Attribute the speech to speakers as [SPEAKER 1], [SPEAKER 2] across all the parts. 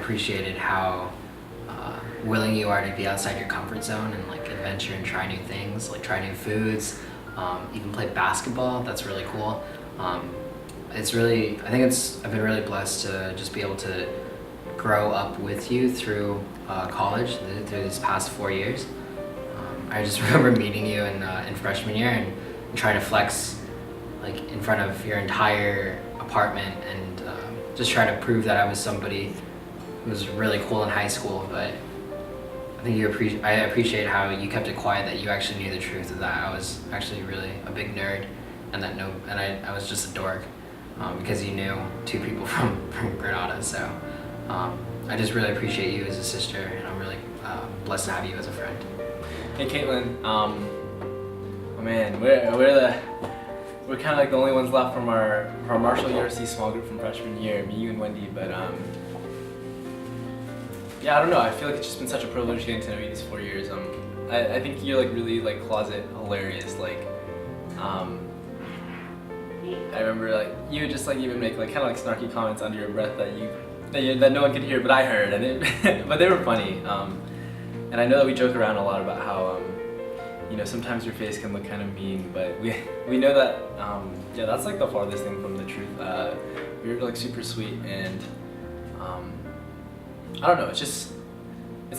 [SPEAKER 1] appreciated how willing you are to be outside your comfort zone and like adventure and try new things, like try new foods, even play basketball. That's really cool. It's really, I think I've been really blessed to just be able to grow up with you through college, through these past 4 years. I just remember meeting you in freshman year and trying to flex like in front of your entire apartment and just try to prove that I was somebody who was really cool in high school. But I think I appreciate how you kept it quiet, that you actually knew the truth of that I was actually really a big nerd, and that I was just a dork because you knew two people from Granada. So I just really appreciate you as a sister, and I'm really blessed to have you as a friend.
[SPEAKER 2] Hey Caitlin, oh man, we're kind of like the only ones left from our Marshall URC small group from freshman year, me, you, and Wendy. But yeah, I don't know. I feel like it's just been such a privilege getting to know you these 4 years. I think you're like really like closet hilarious. Like, I remember like you would just like even make like kind of like snarky comments under your breath that no one could hear, but I heard, and but they were funny. And I know that we joke around a lot about how you know, sometimes your face can look kind of mean, but we know that yeah, that's like the farthest thing from the truth. You're like super sweet, and I don't know, it's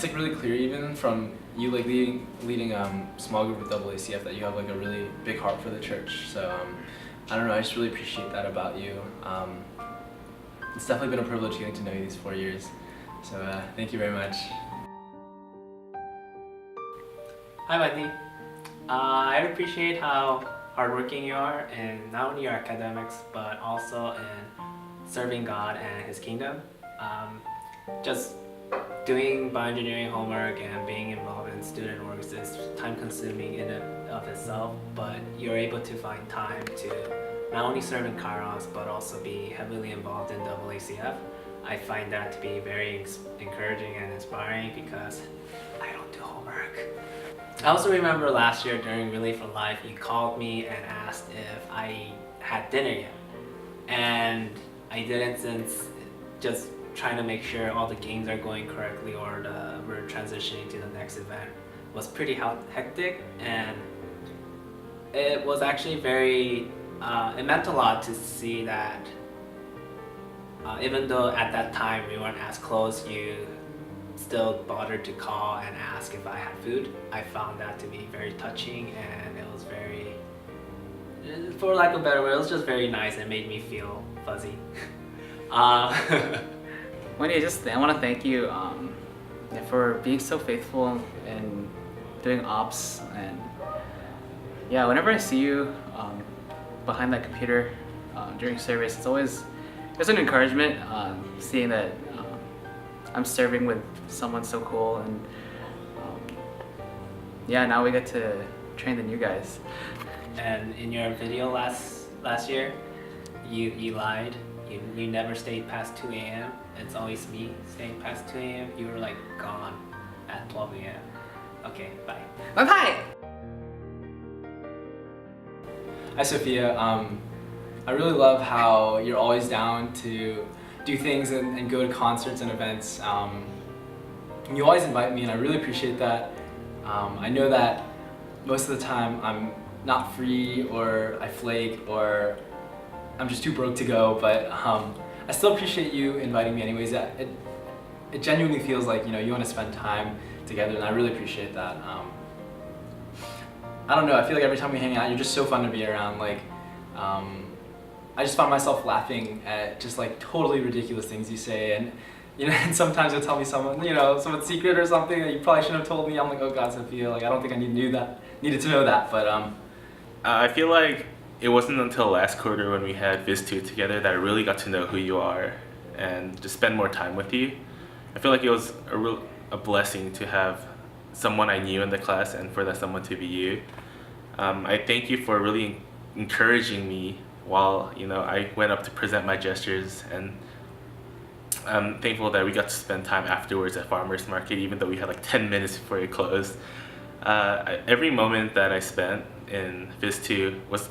[SPEAKER 2] like really clear even from you like leading small group with AACF that you have like a really big heart for the church. So I don't know, I just really appreciate that about you. It's definitely been a privilege getting to know you these 4 years. So thank you very much.
[SPEAKER 3] Hi Wendy. I appreciate how hardworking you are in not only your academics but also in serving God and His kingdom. Just doing bioengineering homework and being involved in student works is time consuming in and of itself, but you're able to find time to not only serve in Kairos but also be heavily involved in AACF. I find that to be very encouraging and inspiring because I don't do homework. I also remember last year during Relief for Life, you called me and asked if I had dinner yet. And I didn't, since just trying to make sure all the games are going correctly or we're transitioning to the next event was pretty hectic, and it was actually it meant a lot to see that even though at that time we weren't as close, you still bothered to call and ask if I had food. I found that to be very touching, and it was very, for lack of a better word, it was just very nice and made me feel fuzzy.
[SPEAKER 4] Wendy, I want to thank you for being so faithful and doing ops, and yeah, whenever I see you behind that computer during service, it's an encouragement seeing that I'm serving with someone so cool, and yeah, now we get to train the new guys.
[SPEAKER 3] And in your video last year, you lied. You never stayed past 2 a.m. It's always me staying past 2 a.m. You were like gone at 12 a.m. Okay, bye.
[SPEAKER 4] Bye-bye!
[SPEAKER 2] Hi Sophia, I really love how you're always down to do things and go to concerts and events. You always invite me, and I really appreciate that. I know that most of the time I'm not free, or I flake, or I'm just too broke to go, but I still appreciate you inviting me anyways. It genuinely feels like, you know, you want to spend time together, and I really appreciate that. I don't know, I feel like every time we hang out, you're just so fun to be around. Like, I just find myself laughing at just like totally ridiculous things you say, and you know, and sometimes you'll tell me someone's secret or something that you probably shouldn't have told me. I'm like, oh God, Sophia, like I don't think I needed to know that, but
[SPEAKER 5] I feel like it wasn't until last quarter when we had Viz 2 together that I really got to know who you are and just spend more time with you. I feel like it was a blessing to have someone I knew in the class, and for that someone to be you. I thank you for really encouraging me while, you know, I went up to present my gestures, and I'm thankful that we got to spend time afterwards at Farmers Market, even though we had like 10 minutes before it closed. Every moment that I spent in Viz 2 was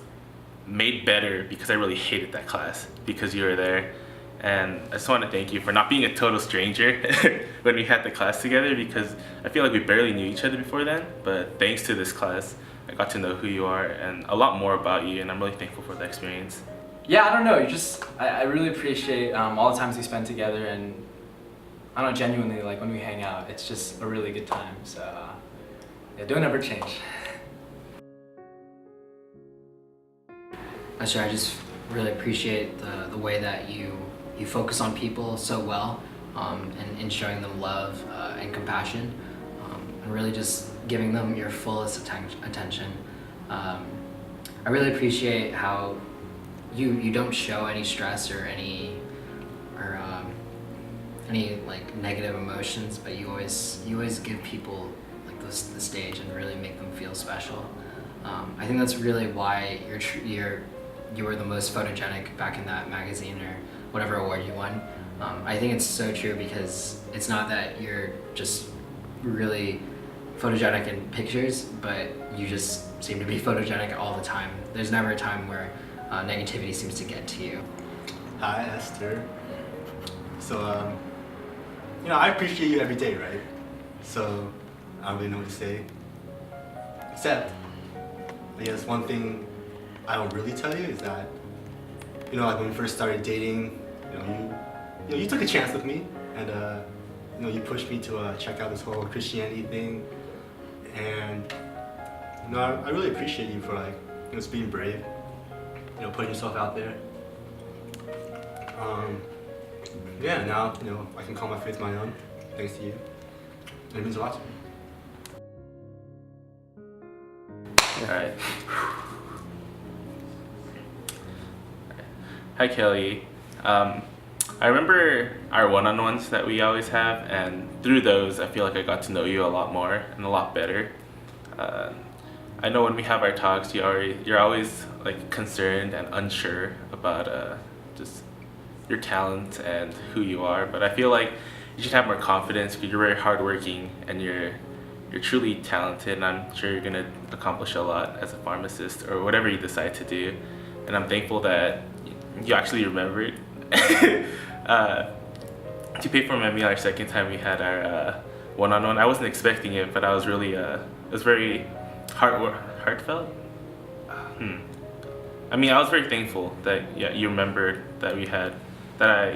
[SPEAKER 5] made better because I really hated that class, because you were there, And I just want to thank you for not being a total stranger when we had the class together, because I feel like we barely knew each other before then. But thanks to this class, I got to know who you are and a lot more about you, and I'm really thankful for the experience.
[SPEAKER 2] Yeah, I don't know. I really appreciate all the times we spend together, and I don't know, genuinely, like when we hang out, it's just a really good time. So yeah, don't ever change.
[SPEAKER 1] Sure, I just really appreciate the way that you focus on people so well, and in showing them love and compassion, and really just giving them your fullest attention. I really appreciate how you don't show any stress or any like negative emotions, but you always give people like the stage and really make them feel special. I think that's really why you were the most photogenic back in that magazine or whatever award you won. I think it's so true, because it's not that you're just really photogenic in pictures, but you just seem to be photogenic all the time. There's never a time where negativity seems to get to you.
[SPEAKER 6] Hi, Esther. So, I appreciate you every day, right? So, I don't really know what to say. Except, I guess one thing I don't really tell you is that, like when we first started dating, you took a chance with me, and you pushed me to check out this whole Christianity thing, and I really appreciate you for just being brave, putting yourself out there. Yeah, now I can call my faith my own, thanks to you. It means a lot to me.
[SPEAKER 5] All right. Hi, Kelly. I remember our one-on-ones that we always have, and through those, I feel like I got to know you a lot more and a lot better. I know when we have our talks, you're always like concerned and unsure about just your talent and who you are, but I feel like you should have more confidence, because you're very hardworking and you're truly talented, and I'm sure you're gonna accomplish a lot as a pharmacist or whatever you decide to do. And I'm thankful that you actually remembered to pay for my meal our second time we had our one-on-one. I wasn't expecting it, but I was really it was very heartfelt. I mean, I was very thankful that you remembered that I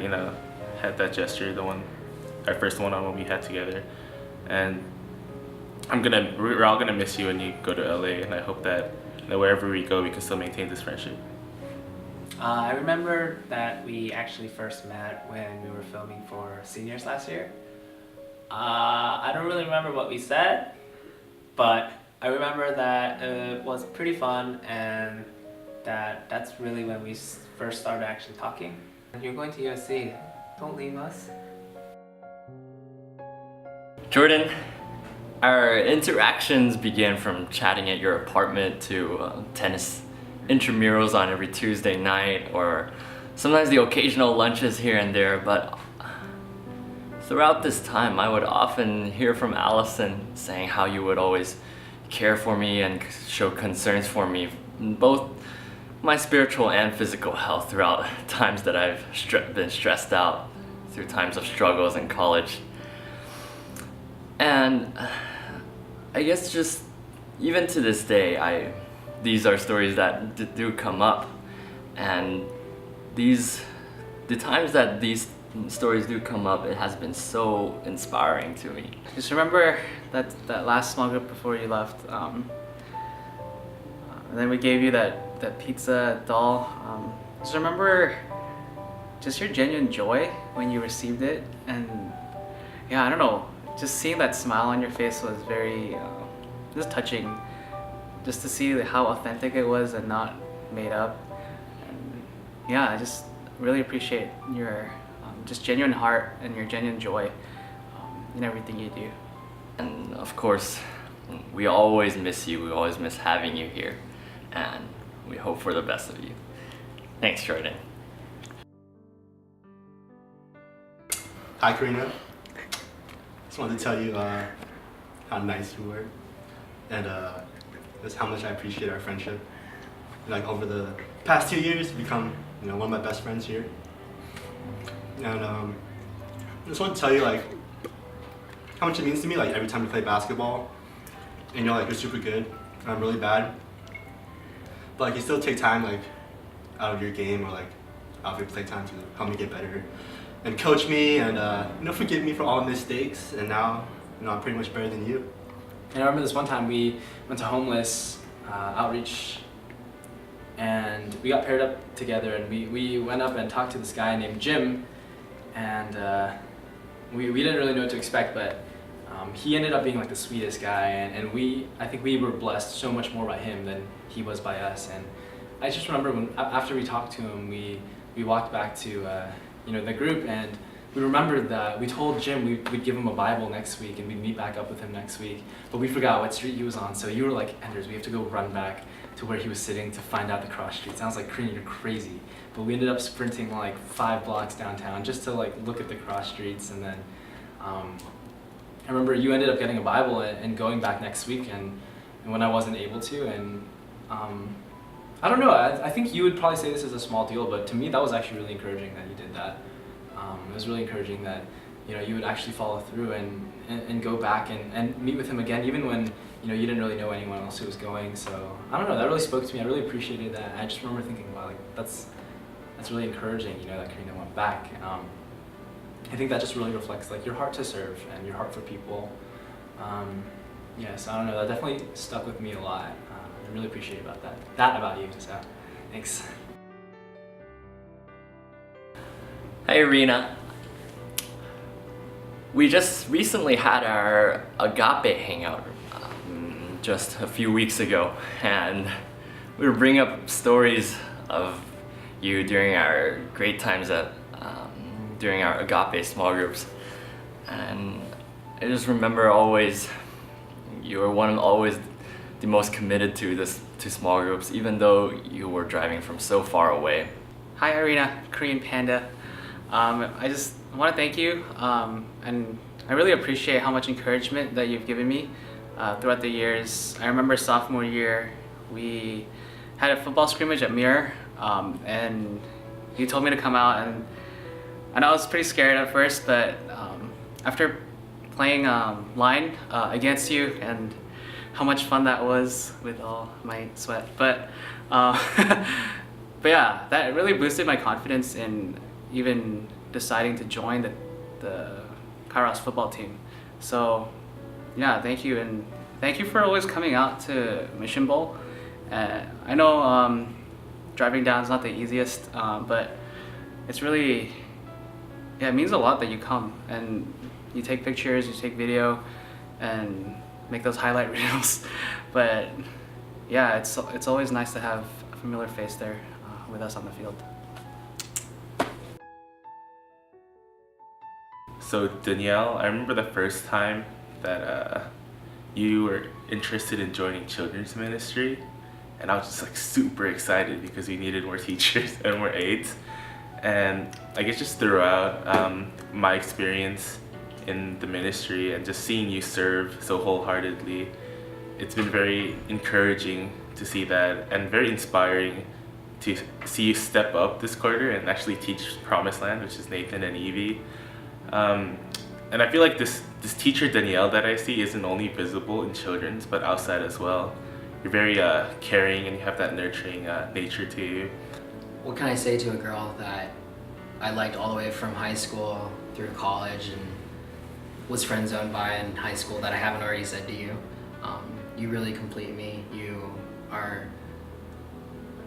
[SPEAKER 5] had that gesture, our first one-on-one we had together. And we're all gonna miss you when you go to LA, and I hope that wherever we go, we can still maintain this friendship.
[SPEAKER 3] I remember that we actually first met when we were filming for seniors last year. I don't really remember what we said, but I remember that it was pretty fun, and that's really when we first started actually talking. You're going to USC, don't leave us.
[SPEAKER 7] Jordan, our interactions began from chatting at your apartment to tennis intramurals on every Tuesday night, or sometimes the occasional lunches here and there, but throughout this time I would often hear from Allison saying how you would always care for me and show concerns for me, both my spiritual and physical health, throughout times that I've been stressed out, through times of struggles in college. And I guess just even to this day, these are stories that do come up, and the times that these stories do come up, it has been so inspiring to me.
[SPEAKER 4] Just remember that last small group before you left. And then we gave you that pizza doll. Just remember just your genuine joy when you received it, and yeah, I don't know, just seeing that smile on your face was very just touching, just to see how authentic it was and not made up. And yeah, I just really appreciate your just genuine heart and your genuine joy in everything you do.
[SPEAKER 7] And of course, we always miss you. We always miss having you here, and we hope for the best of you. Thanks, Jordan.
[SPEAKER 6] Hi, Karina. Just wanted to tell you how nice you were, and just how much I appreciate our friendship. Like over the past 2 years, you've become one of my best friends here. And I just want to tell you like how much it means to me. Like every time we play basketball, and you know like you're super good, and I'm really bad, but like you still take time like out of your game or like out of your play time to help me get better, and coach me and you know forgive me for all the mistakes. And now you know I'm pretty much better than you.
[SPEAKER 2] And I remember this one time we went to homeless outreach, and we got paired up together, and we went up and talked to this guy named Jim, and we didn't really know what to expect, but he ended up being like the sweetest guy, and I think we were blessed so much more by him than he was by us. And I just remember when after we talked to him, we walked back to you know the group, and we remembered that we told Jim we'd give him a Bible next week and we'd meet back up with him next week, but we forgot what street he was on. So you were like, Anders, we have to go run back to where he was sitting to find out the cross street. Sounds like Korean, you're crazy. But we ended up sprinting like 5 blocks downtown just to like look at the cross streets. And then I remember you ended up getting a Bible and going back next week, and when I wasn't able to. And I don't know, I think you would probably say this is a small deal, but to me that was actually really encouraging that you did that. It was really encouraging that you know you would actually follow through and go back and meet with him again, even when you know you didn't really know anyone else who was going. So I don't know, that really spoke to me. I really appreciated that. I just remember thinking, wow, like that's really encouraging, you know, that Karina went back. I think that just really reflects like your heart to serve and your heart for people. Yes, I don't know, that definitely stuck with me a lot. I really appreciate about that about you. So thanks.
[SPEAKER 7] Hi, Irina. We just recently had our Agape hangout just a few weeks ago, and we were bringing up stories of you during our great times at during our Agape small groups. And I just remember always you were always the most committed to small groups, even though you were driving from so far away.
[SPEAKER 4] Hi, Irina, Korean Panda. I just want to thank you, and I really appreciate how much encouragement that you've given me throughout the years. I remember sophomore year, we had a football scrimmage at Mirror, and you told me to come out, and I was pretty scared at first, but after playing line against you and how much fun that was with all my sweat, but yeah, that really boosted my confidence in even deciding to join the Kairos football team. So yeah, thank you, and thank you for always coming out to Mission Bowl. I know driving down is not the easiest, but it's really, yeah, it means a lot that you come and you take pictures, you take video, and make those highlight reels. But yeah, it's always nice to have a familiar face there with us on the field.
[SPEAKER 5] So Danielle, I remember the first time that you were interested in joining children's ministry, and I was just like super excited because we needed more teachers and more aides. And I guess just throughout my experience in the ministry and just seeing you serve so wholeheartedly, it's been very encouraging to see that, and very inspiring to see you step up this quarter and actually teach Promised Land, which is Nathan and Evie. And I feel like this teacher Danielle that I see isn't only visible in children's, but outside as well. You're very caring, and you have that nurturing nature to you.
[SPEAKER 1] What can I say to a girl that I liked all the way from high school through college and was friend zoned by in high school that I haven't already said to you? You really complete me. You're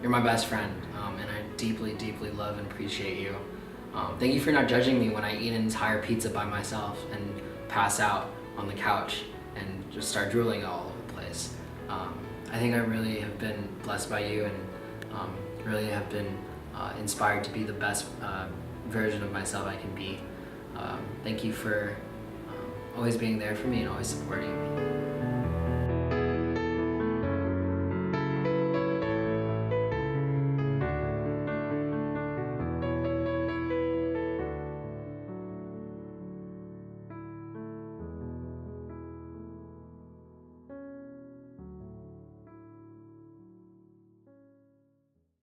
[SPEAKER 1] my best friend, and I deeply, deeply love and appreciate you. Thank you for not judging me when I eat an entire pizza by myself and pass out on the couch and just start drooling all over the place. I think I really have been blessed by you, and really have been inspired to be the best version of myself I can be. Thank you for always being there for me and always supporting me.